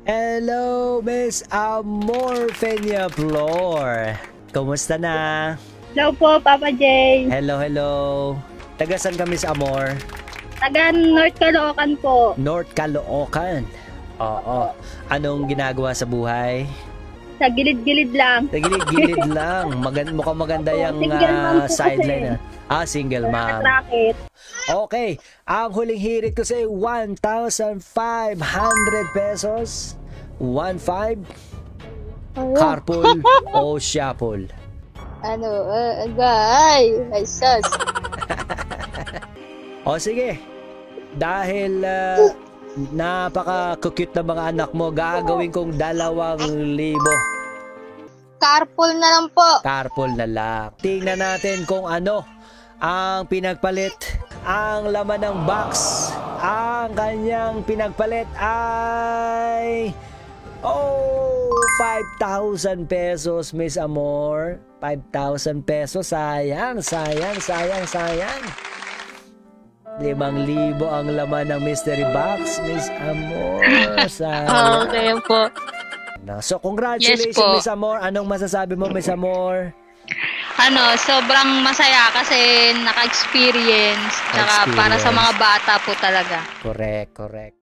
Hello, Miss Amor Peñaflor. Kumusta na? Hello po, Papa J. Hello, hello. Taga saan ka, Miss Amor? Taga North Caloocan po. North Caloocan. Oo. Anong ginagawa sa buhay? Sa gilid-gilid lang. Sa gilid-gilid lang. Mukhang maganda yung Single mom po sideline. kasi. Single mom. Racket. Okay. Ang huling hirit ko sa 1,500 pesos. 1,500. Carpool o shuffle? Ay sus. O sige. Dahil napaka-cute na mga anak mo, gagawin kong 2,000. Carpool na lang po. Carpool na lang. Tingnan natin kung ano ang pinagpalit. Ang laman ng box. Ang kanyang pinagpalit ay 5,000 pesos, Miss Amor. 5,000 pesos. Sayang. 5,000 ang laman ng mystery box, Miss Amor. Sayang. Okay po. So, congratulations, Yes po. Miss Amor. Anong masasabi mo, Miss Amor? Sobrang masaya kasi naka-experience. Tsaka para sa mga bata po talaga. Correct.